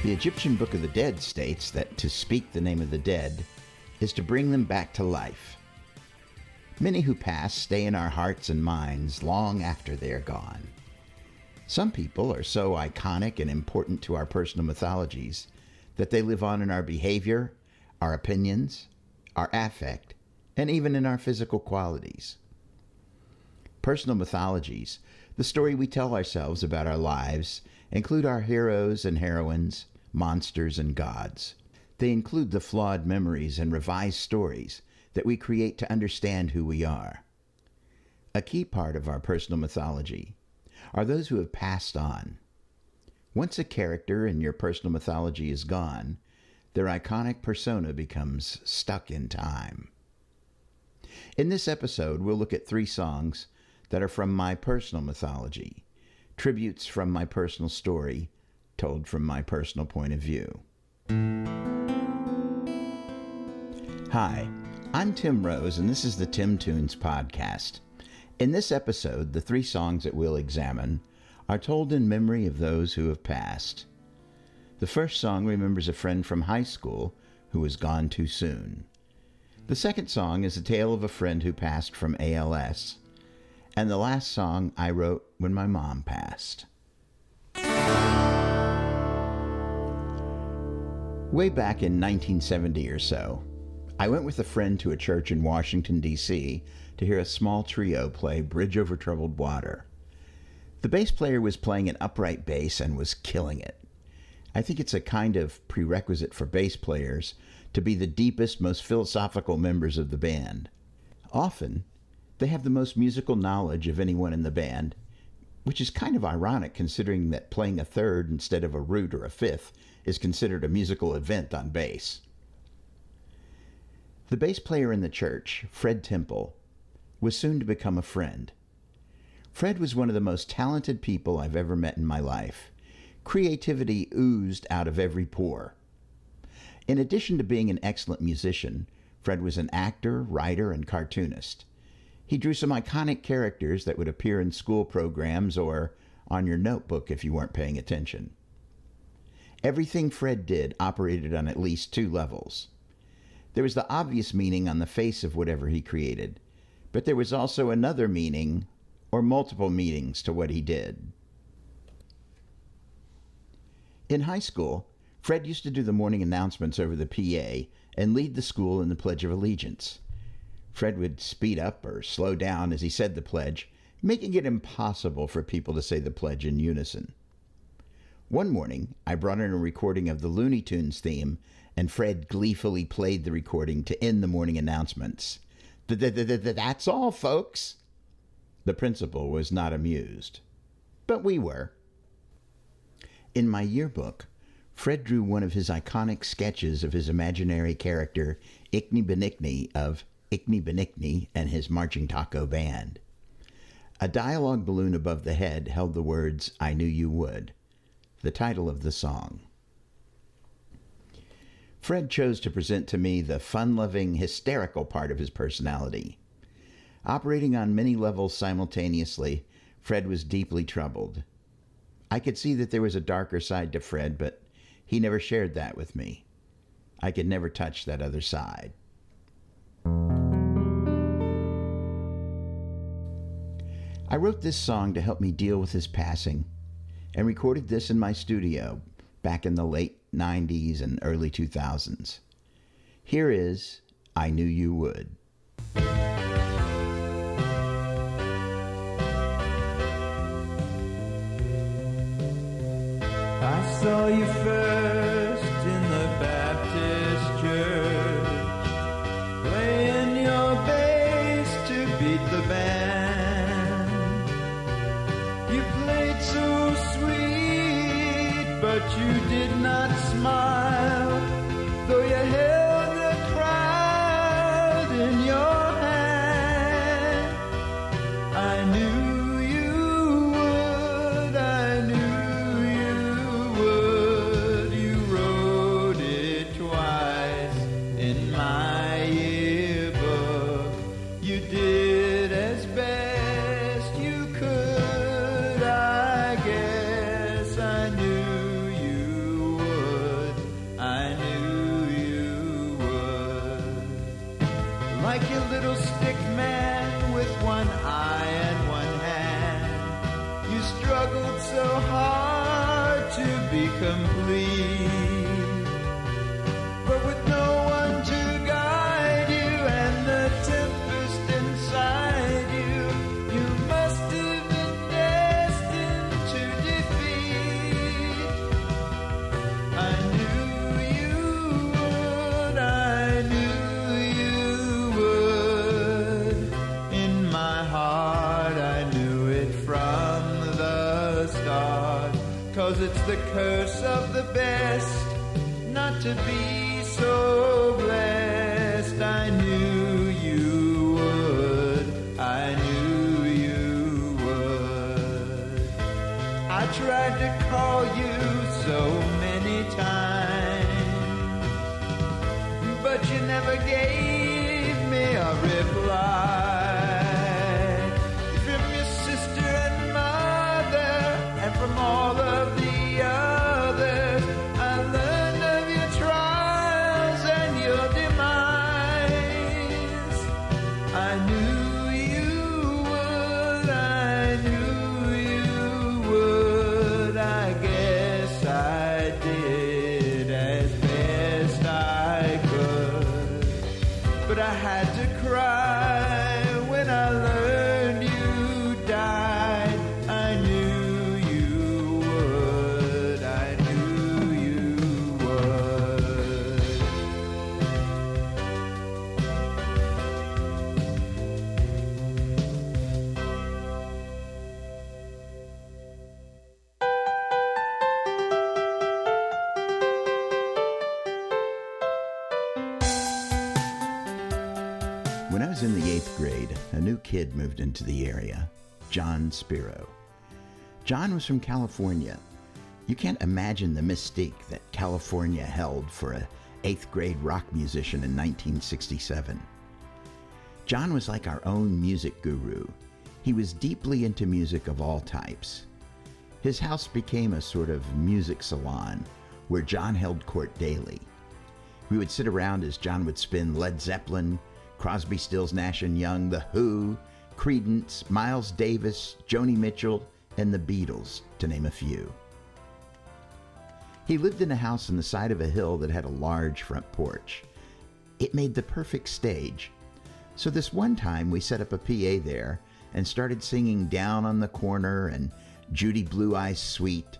The Egyptian Book of the Dead states that to speak the name of the dead is to bring them back to life. Many who pass stay in our hearts and minds long after they are gone. Some people are so iconic and important to our personal mythologies that they live on in our behavior, our opinions, our affect, and even in our physical qualities. Personal mythologies, the story we tell ourselves about our lives, include our heroes and heroines, monsters and gods. They include the flawed memories and revised stories that we create to understand who we are. A key part of our personal mythology are those who have passed on. Once a character in your personal mythology is gone, their iconic persona becomes stuck in time. In this episode, we'll look at 3 songs that are from my personal mythology, tributes from my personal story, told from my personal point of view. Hi, I'm Tim Rose, and this is the Tim Tunes Podcast. In this episode, the 3 songs that we'll examine are told in memory of those who have passed. The first song remembers a friend from high school who was gone too soon. The second song is a tale of a friend who passed from ALS. And the last song I wrote when my mom passed. Way back in 1970 or so, I went with a friend to a church in Washington, D.C. to hear a small trio play Bridge Over Troubled Water. The bass player was playing an upright bass and was killing it. I think it's a kind of prerequisite for bass players to be the deepest, most philosophical members of the band. Often, they have the most musical knowledge of anyone in the band, which is kind of ironic considering that playing a third instead of a root or a fifth is considered a musical event on bass. The bass player in the church, Fred Temple, was soon to become a friend. Fred was one of the most talented people I've ever met in my life. Creativity oozed out of every pore. In addition to being an excellent musician, Fred was an actor, writer, and cartoonist. He drew some iconic characters that would appear in school programs or on your notebook if you weren't paying attention. Everything Fred did operated on at least 2 levels. There was the obvious meaning on the face of whatever he created, but there was also another meaning or multiple meanings to what he did. In high school, Fred used to do the morning announcements over the PA and lead the school in the Pledge of Allegiance. Fred would speed up or slow down as he said the pledge, making it impossible for people to say the pledge in unison. One morning, I brought in a recording of the Looney Tunes theme, and Fred gleefully played the recording to end the morning announcements. That's all, folks. The principal was not amused, but we were. In my yearbook, Fred drew one of his iconic sketches of his imaginary character, Ickney Benickney of Ickney Benickney and his Marching Taco Band. A dialogue balloon above the head held the words, "I Knew You Would," the title of the song. Fred chose to present to me the fun-loving, hysterical part of his personality. Operating on many levels simultaneously, Fred was deeply troubled. I could see that there was a darker side to Fred, but he never shared that with me. I could never touch that other side. I wrote this song to help me deal with his passing and recorded this in my studio back in the late 90s and early 2000s. Here is I Knew You Would. I saw you first in the Baptist church, playing your bass to beat the band. You played so sweet, but you did not smile, though you held the crowd in your hand. I knew you would, I knew you would. You wrote it twice in my yearbook. You did as best you could, I guess. I knew you would. stick man with one eye and one hand. You struggled so hard to be complete, but with no one to guide you and the tempest inside you, you must have been destined to defeat. I knew you would, I knew you would. In my heart I knew it from the start, 'cause it's the curse of the best not to be so blessed. I knew you would, I knew you would. I tried to call you so many times, but you never gave me a reply. From your sister and mother and from all of the others, I learned of your trials and your demise. I knew you would, I knew you would. I guess I did as best I could, but I had to cry when I learned you died. I knew you would, I knew you would. When I was in the 8th grade, a new kid moved into the area, John Spiro. John was from California. You can't imagine the mystique that California held for a 8th grade rock musician in 1967. John was like our own music guru. He was deeply into music of all types. His house became a sort of music salon where John held court daily. We would sit around as John would spin Led Zeppelin, Crosby, Stills, Nash & Young, The Who, Creedence, Miles Davis, Joni Mitchell, and the Beatles, to name a few. He lived in a house on the side of a hill that had a large front porch. It made the perfect stage. So this one time we set up a PA there and started singing Down on the Corner and Judy Blue Eyes Sweet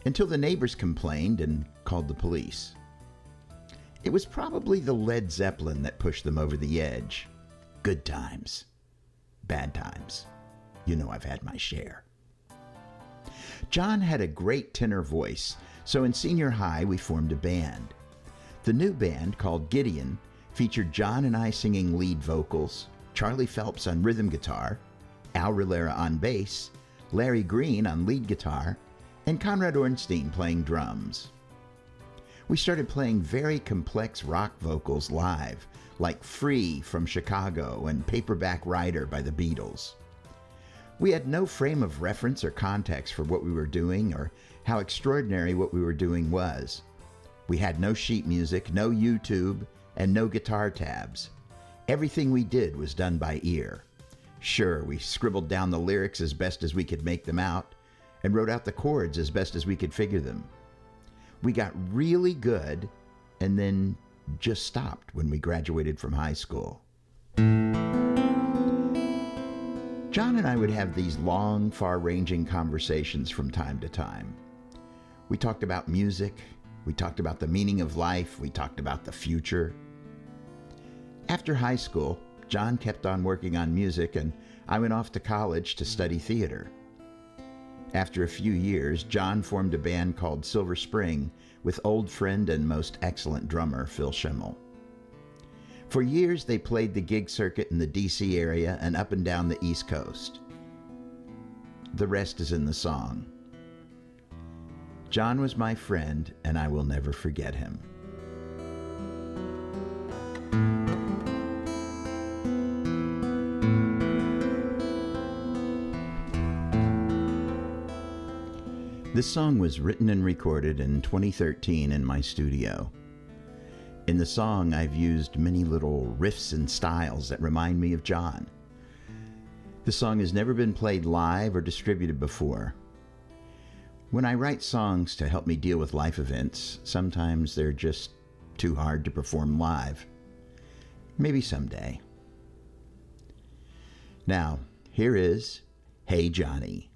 until the neighbors complained and called the police. It was probably the Led Zeppelin that pushed them over the edge. Good times. Bad times. You know I've had my share. John had a great tenor voice, so in senior high we formed a band. The new band, called Gideon, featured John and I singing lead vocals, Charlie Phelps on rhythm guitar, Al Rivera on bass, Larry Green on lead guitar, and Conrad Ornstein playing drums. We started playing very complex rock vocals live, like Free from Chicago and Paperback Writer by the Beatles. We had no frame of reference or context for what we were doing or how extraordinary what we were doing was. We had no sheet music, no YouTube, and no guitar tabs. Everything we did was done by ear. Sure, we scribbled down the lyrics as best as we could make them out and wrote out the chords as best as we could figure them. We got really good and then just stopped when we graduated from high school. John and I would have these long, far-ranging conversations from time to time. We talked about music, we talked about the meaning of life, we talked about the future. After high school, John kept on working on music and I went off to college to study theater. After a few years, John formed a band called Silver Spring with old friend and most excellent drummer Phil Schimmel. For years, they played the gig circuit in the D.C. area and up and down the East Coast. The rest is in the song. John was my friend, and I will never forget him. This song was written and recorded in 2013 in my studio. In the song, I've used many little riffs and styles that remind me of John. The song has never been played live or distributed before. When I write songs to help me deal with life events, sometimes they're just too hard to perform live. Maybe someday. Now, here is Hey Johnny.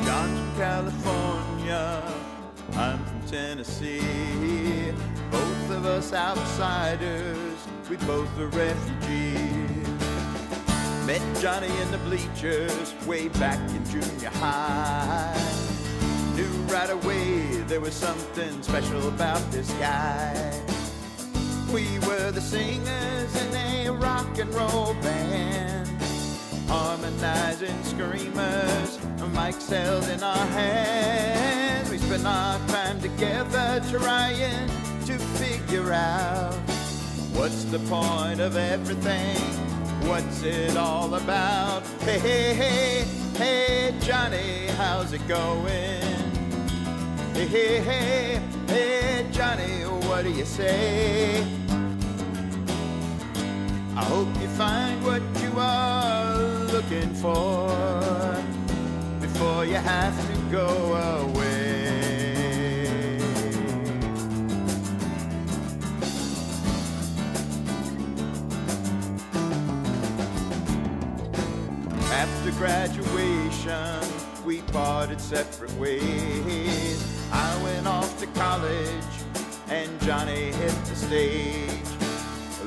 John's from California, I'm from Tennessee. Both of us outsiders, we both are refugees. Met Johnny in the bleachers way back in junior high. Knew right away there was something special about this guy. We were the singers in a rock and roll band, harmonizing screamers, mics held in our hands. We spent our time together trying to figure out what's the point of everything, what's it all about. Hey, hey, hey, hey, Johnny, how's it going? Hey, hey, hey, hey, Johnny, what do you say? I hope you find what you are looking for before you have to go away. After graduation, we parted separate ways. I went off to college and Johnny hit the stage,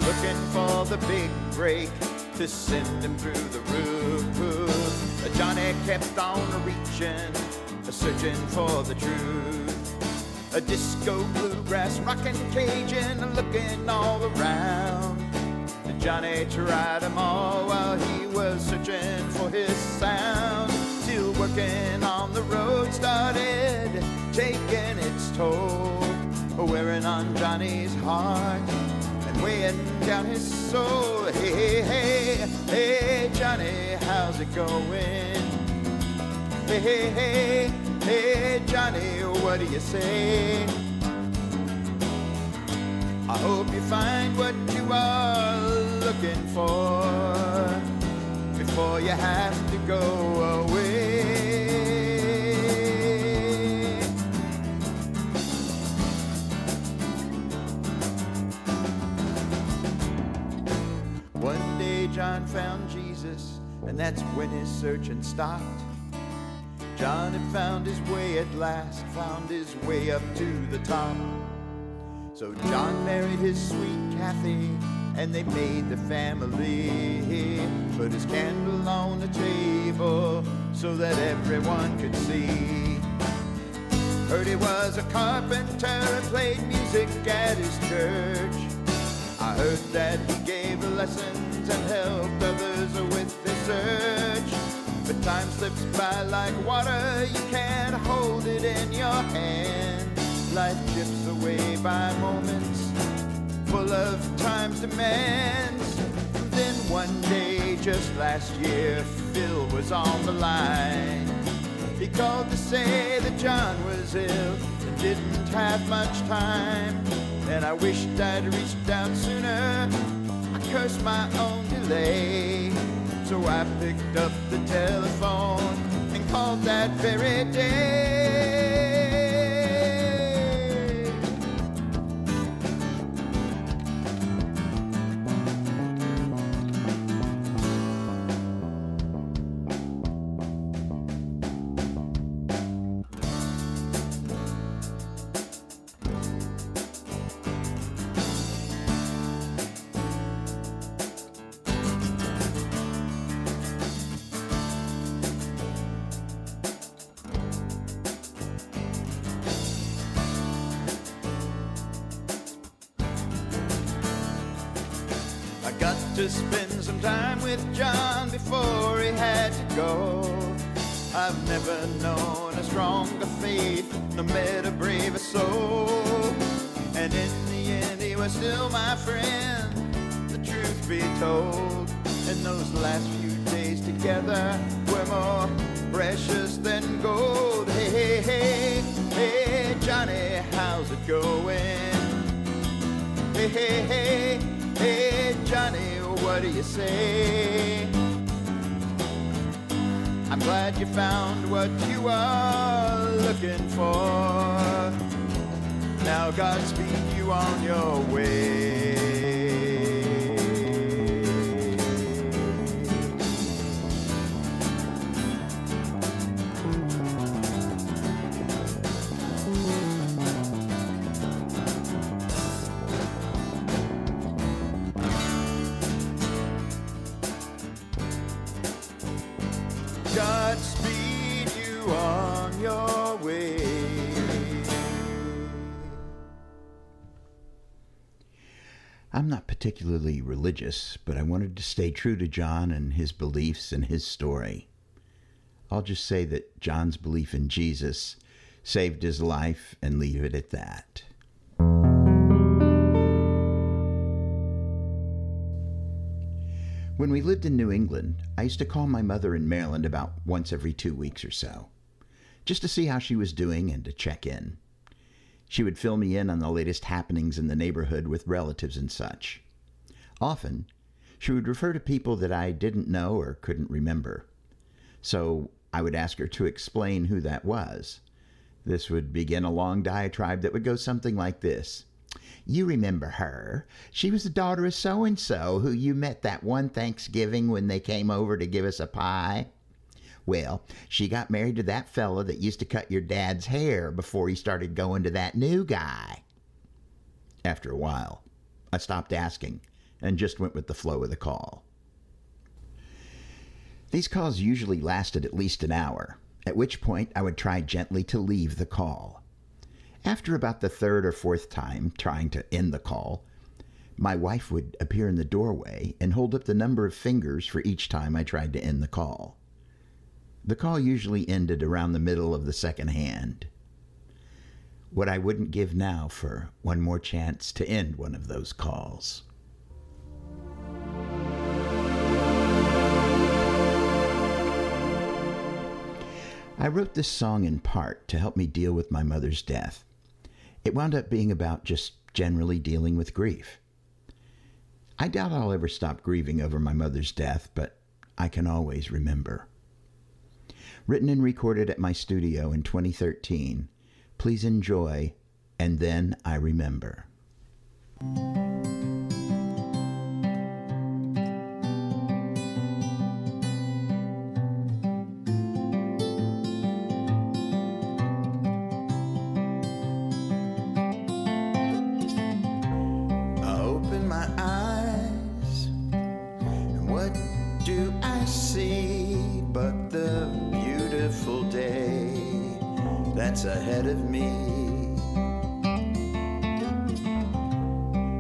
looking for the big break to send him through the roof. Johnny kept on reaching, searching for the truth. A disco, bluegrass, rockin' Cajun, looking all around. Johnny tried them all while he was searching for his sound. Till working on the road started taking its toll, wearing on Johnny's heart and weighing down his soul. Hey, hey, hey, hey, Johnny, how's it going? Hey, hey, hey, hey, Johnny, what do you say? I hope you find what you are looking for before you have to go away. One day John found Jesus, and that's when his searching stopped. John had found his way at last, found his way up to the top. So John married his sweet Kathy, and they made the family. Put his candle on the table so that everyone could see. Heard he was a carpenter and played music at his church. I heard that he gave lessons and helped others with their search. But time slips by like water, you can't hold it in your hand. Life chips away by moments, full of time's demands. Then one day, just last year, Phil was on the line. He called to say that John was ill and didn't have much time. And I wished I'd reached out sooner, I cursed my own delay. So I picked up the telephone and called that very day. Got to spend some time with John before he had to go. I've never known a stronger faith, nor met a braver soul. And in the end he was still my friend, the truth be told. And those last few days together were more precious than gold. Hey, hey, hey, hey, Johnny, how's it going? hey, hey, hey, Johnny, what do you say? I'm glad you found what you are looking for. Now Godspeed you on your way. Godspeed you on your way. I'm not particularly religious, but I wanted to stay true to John and his beliefs and his story. I'll just say that John's belief in Jesus saved his life and leave it at that. When we lived in New England, I used to call my mother in Maryland about once every 2 weeks or so, just to see how she was doing and to check in. She would fill me in on the latest happenings in the neighborhood with relatives and such. Often, she would refer to people that I didn't know or couldn't remember. So I would ask her to explain who that was. This would begin a long diatribe that would go something like this. You remember her. She was the daughter of so-and-so who you met that one Thanksgiving when they came over to give us a pie. Well, she got married to that fella that used to cut your dad's hair before he started going to that new guy. After a while, I stopped asking and just went with the flow of the call. These calls usually lasted at least an hour, at which point I would try gently to leave the call. After about the third or fourth time trying to end the call, my wife would appear in the doorway and hold up the number of fingers for each time I tried to end the call. The call usually ended around the middle of the second hand. What I wouldn't give now for one more chance to end one of those calls. I wrote this song in part to help me deal with my mother's death. It wound up being about just generally dealing with grief. I doubt I'll ever stop grieving over my mother's death, but I can always remember. Written and recorded at my studio in 2013. Please enjoy, And Then I Remember. That's ahead of me.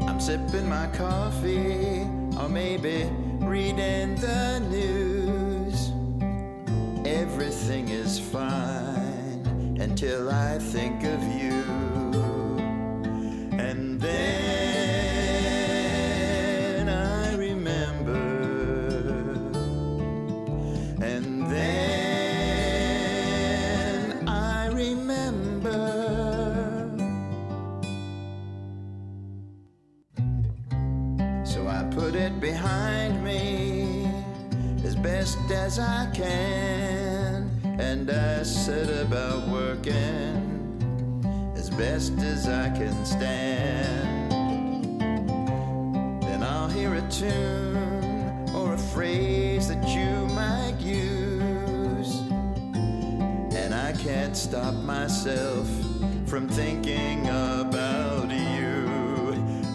I'm sipping my coffee, or maybe reading the news. Everything is fine until I think of you. And then I remember. And then put it behind me as best as I can, and I set about working as best as I can stand. Then I'll hear a tune or a phrase that you might use, and I can't stop myself from thinking about you.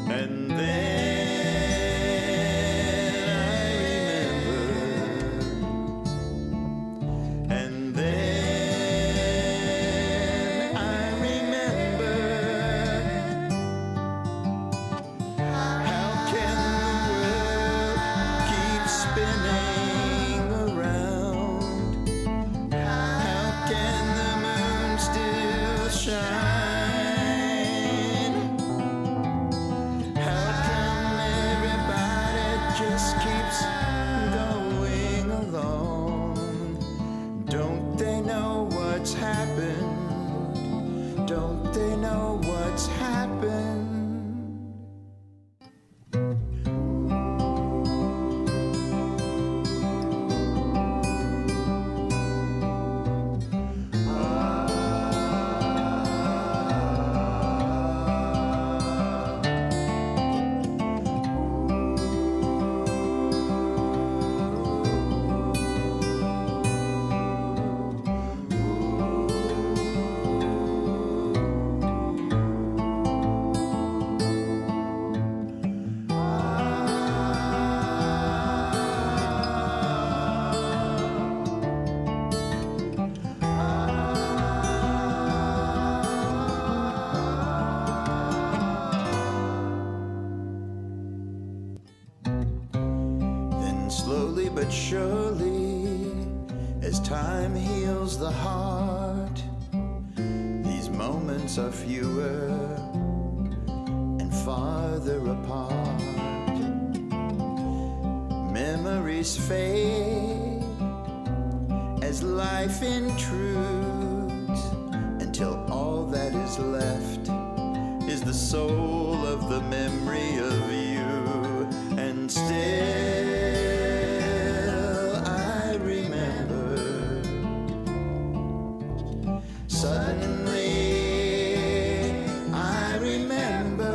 And then shine Time heals the heart. These moments are fewer and farther apart. Memories fade as life intrudes, until all that is left is the soul of the memory of you. And still I remember, suddenly I remember,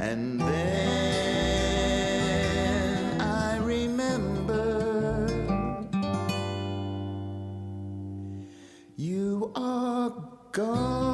and then I remember you are gone.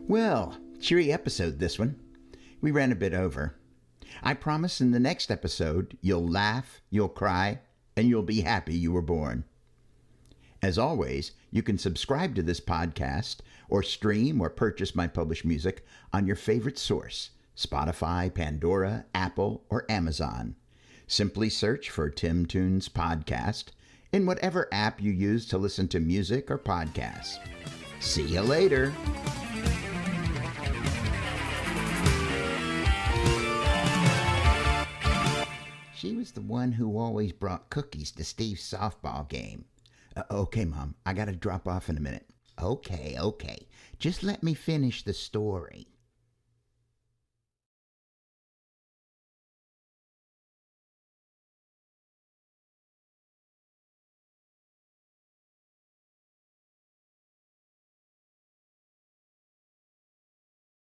Well, cheery episode this one. We ran a bit over. I promise in the next episode you'll laugh, you'll cry, and you'll be happy you were born. As always, you can subscribe to this podcast or stream or purchase my published music on your favorite source, Spotify, Pandora, Apple, or Amazon. Simply search for Tim Tunes Podcast in whatever app you use to listen to music or podcasts. See you later. She was the one who always brought cookies to Steve's softball game. Okay, Mom, I gotta drop off in a minute. Okay. Just let me finish the story.